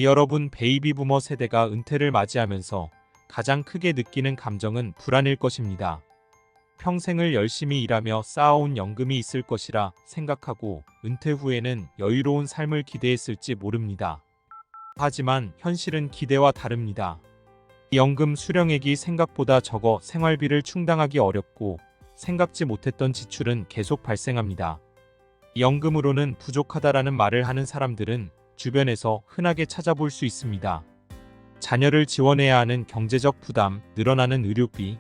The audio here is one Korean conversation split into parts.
여러분, 베이비 부머 세대가 은퇴를 맞이하면서 가장 크게 느끼는 감정은 불안일 것입니다. 평생을 열심히 일하며 쌓아온 연금이 있을 것이라 생각하고 은퇴 후에는 여유로운 삶을 기대했을지 모릅니다. 하지만 현실은 기대와 다릅니다. 연금 수령액이 생각보다 적어 생활비를 충당하기 어렵고 생각지 못했던 지출은 계속 발생합니다. 연금으로는 부족하다라는 말을 하는 사람들은 주변에서 흔하게 찾아볼 수 있습니다. 자녀를 지원해야 하는 경제적 부담, 늘어나는 의료비,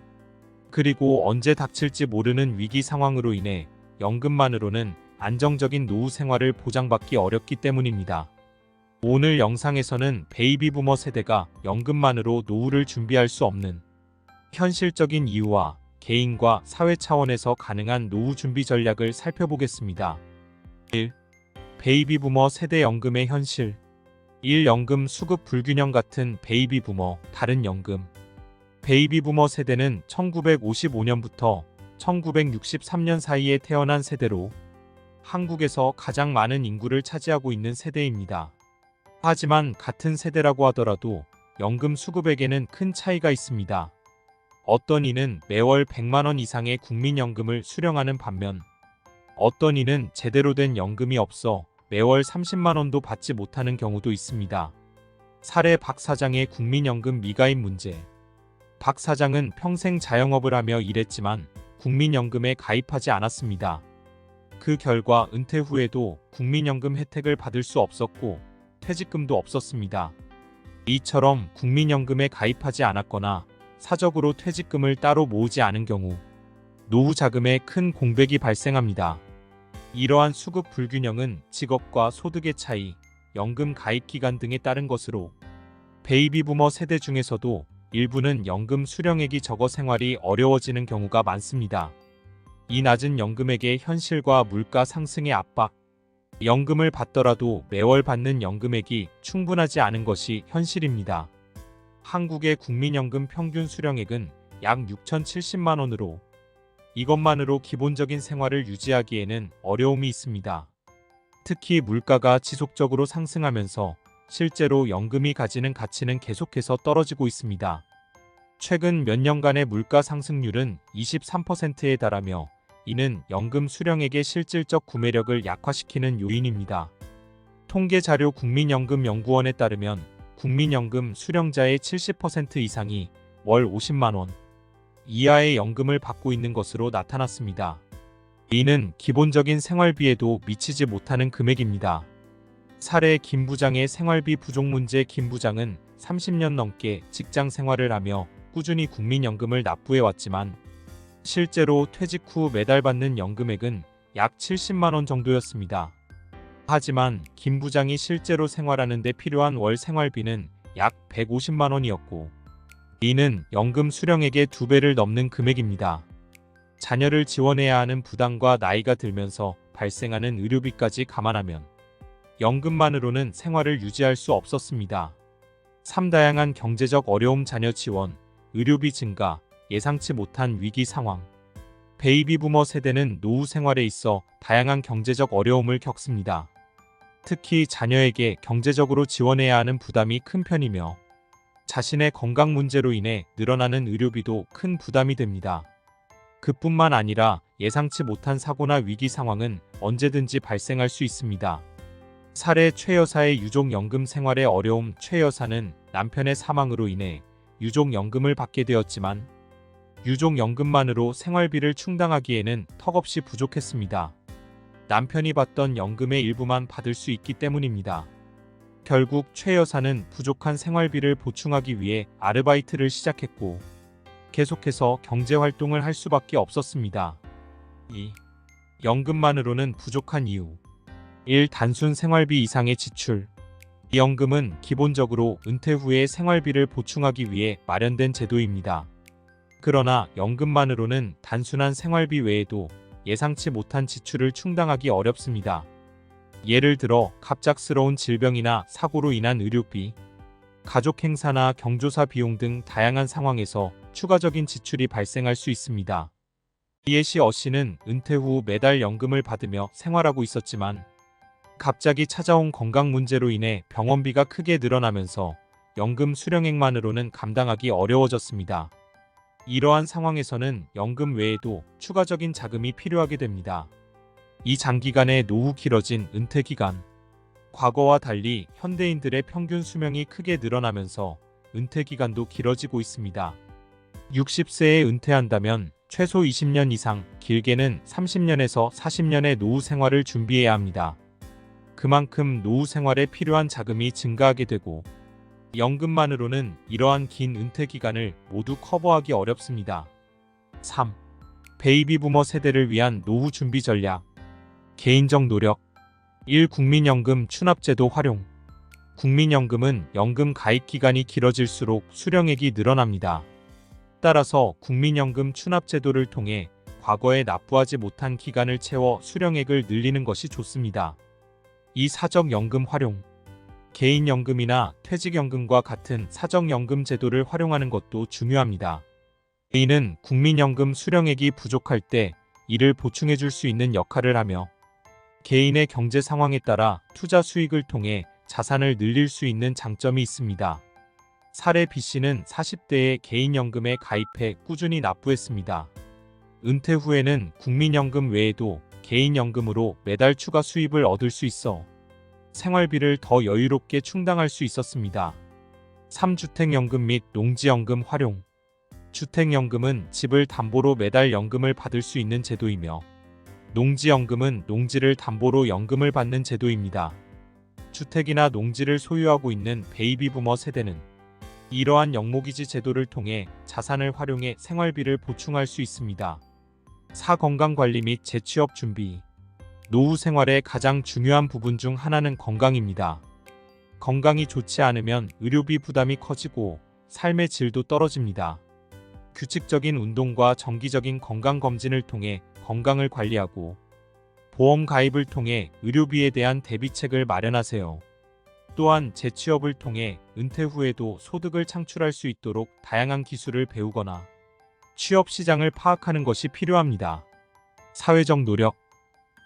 그리고 언제 닥칠지 모르는 위기 상황으로 인해 연금만으로는 안정적인 노후 생활을 보장받기 어렵기 때문입니다. 오늘 영상에서는 베이비 부머 세대가 연금만으로 노후를 준비할 수 없는 현실적인 이유와 개인과 사회 차원에서 가능한 노후 준비 전략을 살펴보겠습니다. 1. 베이비 부머 세대 연금의 현실. 1. 연금 수급 불균형 같은 베이비 부머, 다른 연금. 베이비 부머 세대는 1955년부터 1963년 사이에 태어난 세대로 한국에서 가장 많은 인구를 차지하고 있는 세대입니다. 하지만 같은 세대라고 하더라도 연금 수급액에는 큰 차이가 있습니다. 어떤 이는 매월 100만 원 이상의 국민연금을 수령하는 반면 어떤 이는 제대로 된 연금이 없어 매월 30만 원도 받지 못하는 경우도 있습니다. 사례 박 사장의 국민연금 미가입 문제. 박 사장은 평생 자영업을 하며 일했지만 국민연금에 가입하지 않았습니다. 그 결과 은퇴 후에도 국민연금 혜택을 받을 수 없었고 퇴직금도 없었습니다. 이처럼 국민연금에 가입하지 않았거나 사적으로 퇴직금을 따로 모으지 않은 경우 노후 자금에 큰 공백이 발생합니다. 이러한 수급 불균형은 직업과 소득의 차이, 연금 가입 기간 등에 따른 것으로 베이비 부머 세대 중에서도 일부는 연금 수령액이 적어 생활이 어려워지는 경우가 많습니다. 이 낮은 연금액의 현실과 물가 상승의 압박, 연금을 받더라도 매월 받는 연금액이 충분하지 않은 것이 현실입니다. 한국의 국민연금 평균 수령액은 약 6,070만 원으로 이것만으로 기본적인 생활을 유지하기에는 어려움이 있습니다. 특히 물가가 지속적으로 상승하면서 실제로 연금이 가지는 가치는 계속해서 떨어지고 있습니다. 최근 몇 년간의 물가 상승률은 23%에 달하며 이는 연금 수령액의 실질적 구매력을 약화시키는 요인입니다. 통계자료 국민연금연구원에 따르면 국민연금 수령자의 70% 이상이 월 50만 원 이하의 연금을 받고 있는 것으로 나타났습니다. 이는 기본적인 생활비에도 미치지 못하는 금액입니다. 사례 김 부장의 생활비 부족 문제. 김 부장은 30년 넘게 직장 생활을 하며 꾸준히 국민연금을 납부해왔지만 실제로 퇴직 후 매달 받는 연금액은 약 70만 원 정도였습니다. 하지만 김 부장이 실제로 생활하는 데 필요한 월 생활비는 약 150만 원이었고 이는 연금 수령액의 2배를 넘는 금액입니다. 자녀를 지원해야 하는 부담과 나이가 들면서 발생하는 의료비까지 감안하면 연금만으로는 생활을 유지할 수 없었습니다. 3. 다양한 경제적 어려움. 자녀 지원, 의료비 증가, 예상치 못한 위기 상황. 베이비 부머 세대는 노후 생활에 있어 다양한 경제적 어려움을 겪습니다. 특히 자녀에게 경제적으로 지원해야 하는 부담이 큰 편이며 자신의 건강 문제로 인해 늘어나는 의료비도 큰 부담이 됩니다. 그뿐만 아니라 예상치 못한 사고나 위기 상황은 언제든지 발생할 수 있습니다. 사례 최 여사의 유족연금 생활의 어려움. 최 여사는 남편의 사망으로 인해 유족연금을 받게 되었지만 유족연금만으로 생활비를 충당하기에는 턱없이 부족했습니다. 남편이 받던 연금의 일부만 받을 수 있기 때문입니다. 결국 최 여사는 부족한 생활비를 보충하기 위해 아르바이트를 시작했고 계속해서 경제활동을 할 수밖에 없었습니다. 2. 연금만으로는 부족한 이유. 1. 단순 생활비 이상의 지출. 이 연금은 기본적으로 은퇴 후에 생활비를 보충하기 위해 마련된 제도입니다. 그러나 연금만으로는 단순한 생활비 외에도 예상치 못한 지출을 충당하기 어렵습니다. 예를 들어 갑작스러운 질병이나 사고로 인한 의료비, 가족 행사나 경조사 비용 등 다양한 상황에서 추가적인 지출이 발생할 수 있습니다. 이에 시 씨는 은퇴 후 매달 연금을 받으며 생활하고 있었지만 갑자기 찾아온 건강 문제로 인해 병원비가 크게 늘어나면서 연금 수령액만으로는 감당하기 어려워졌습니다. 이러한 상황에서는 연금 외에도 추가적인 자금이 필요하게 됩니다. 이 장기간의 노후 길어진 은퇴 기간. 과거와 달리 현대인들의 평균 수명이 크게 늘어나면서 은퇴 기간도 길어지고 있습니다. 60세에 은퇴한다면 최소 20년 이상, 길게는 30년에서 40년의 노후 생활을 준비해야 합니다. 그만큼 노후 생활에 필요한 자금이 증가하게 되고 연금만으로는 이러한 긴 은퇴 기간을 모두 커버하기 어렵습니다. 3. 베이비 부머 세대를 위한 노후 준비 전략. 개인적 노력. 1. 국민연금 추납제도 활용. 국민연금은 연금 가입 기간이 길어질수록 수령액이 늘어납니다. 따라서 국민연금 추납제도를 통해 과거에 납부하지 못한 기간을 채워 수령액을 늘리는 것이 좋습니다. 2. 사적연금 활용. 개인연금이나 퇴직연금과 같은 사적연금 제도를 활용하는 것도 중요합니다. 이는 국민연금 수령액이 부족할 때 이를 보충해 줄 수 있는 역할을 하며 개인의 경제 상황에 따라 투자 수익을 통해 자산을 늘릴 수 있는 장점이 있습니다. 사례 B씨는 40대에 개인연금에 가입해 꾸준히 납부했습니다. 은퇴 후에는 국민연금 외에도 개인연금으로 매달 추가 수입을 얻을 수 있어 생활비를 더 여유롭게 충당할 수 있었습니다. 3. 주택연금 및 농지연금 활용. 주택연금은 집을 담보로 매달 연금을 받을 수 있는 제도이며 농지연금은 농지를 담보로 연금을 받는 제도입니다. 주택이나 농지를 소유하고 있는 베이비 부머 세대는 이러한 영목이지 제도를 통해 자산을 활용해 생활비를 보충할 수 있습니다. 4. 건강관리 및 재취업 준비. 노후 생활의 가장 중요한 부분 중 하나는 건강입니다. 건강이 좋지 않으면 의료비 부담이 커지고 삶의 질도 떨어집니다. 규칙적인 운동과 정기적인 건강검진을 통해 건강을 관리하고 보험 가입을 통해 의료비에 대한 대비책을 마련하세요. 또한 재취업을 통해 은퇴 후에도 소득을 창출할 수 있도록 다양한 기술을 배우거나 취업 시장을 파악하는 것이 필요합니다. 사회적 노력.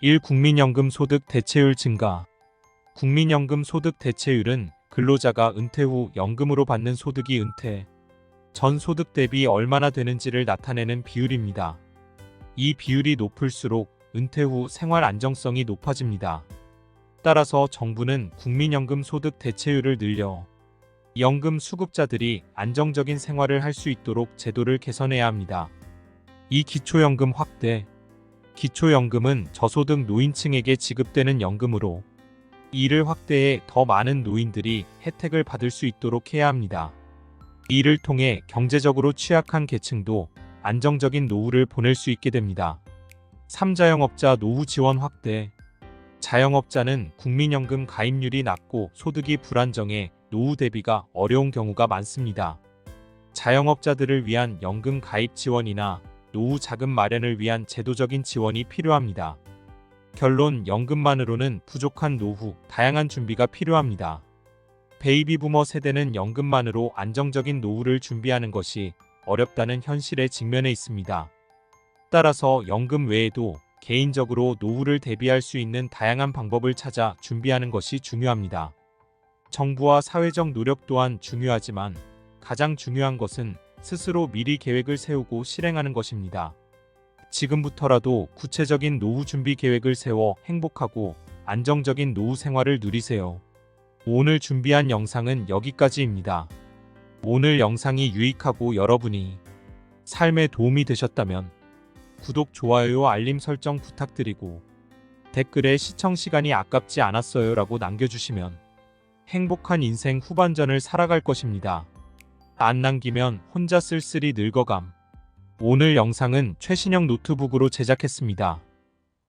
1. 국민연금 소득 대체율 증가. 국민연금 소득 대체율은 근로자가 은퇴 후 연금으로 받는 소득이 은퇴 전 소득 대비 얼마나 되는지를 나타내는 비율입니다. 이 비율이 높을수록 은퇴 후 생활 안정성이 높아집니다. 따라서 정부는 국민연금 소득 대체율을 늘려 연금 수급자들이 안정적인 생활을 할 수 있도록 제도를 개선해야 합니다. 2. 기초연금 확대. 기초연금은 저소득 노인층에게 지급되는 연금으로 이를 확대해 더 많은 노인들이 혜택을 받을 수 있도록 해야 합니다. 이를 통해 경제적으로 취약한 계층도 안정적인 노후를 보낼 수 있게 됩니다. 3. 자영업자 노후 지원 확대. 자영업자는 국민연금 가입률이 낮고 소득이 불안정해 노후 대비가 어려운 경우가 많습니다. 자영업자들을 위한 연금 가입 지원이나 노후 자금 마련을 위한 제도적인 지원이 필요합니다. 결론, 연금만으로는 부족한 노후, 다양한 준비가 필요합니다. 베이비 부머 세대는 연금만으로 안정적인 노후를 준비하는 것이 어렵다는 현실에 직면해 있습니다. 따라서 연금 외에도 개인적으로 노후를 대비할 수 있는 다양한 방법을 찾아 준비하는 것이 중요합니다. 정부와 사회적 노력 또한 중요하지만 가장 중요한 것은 스스로 미리 계획을 세우고 실행하는 것입니다. 지금부터라도 구체적인 노후 준비 계획을 세워 행복하고 안정적인 노후 생활을 누리세요. 오늘 준비한 영상은 여기까지입니다. 오늘 영상이 유익하고 여러분이 삶에 도움이 되셨다면 구독, 좋아요, 알림 설정 부탁드리고 댓글에 시청 시간이 아깝지 않았어요 라고 남겨주시면 행복한 인생 후반전을 살아갈 것입니다. 안 남기면 혼자 쓸쓸히 늙어감. 오늘 영상은 최신형 노트북으로 제작했습니다.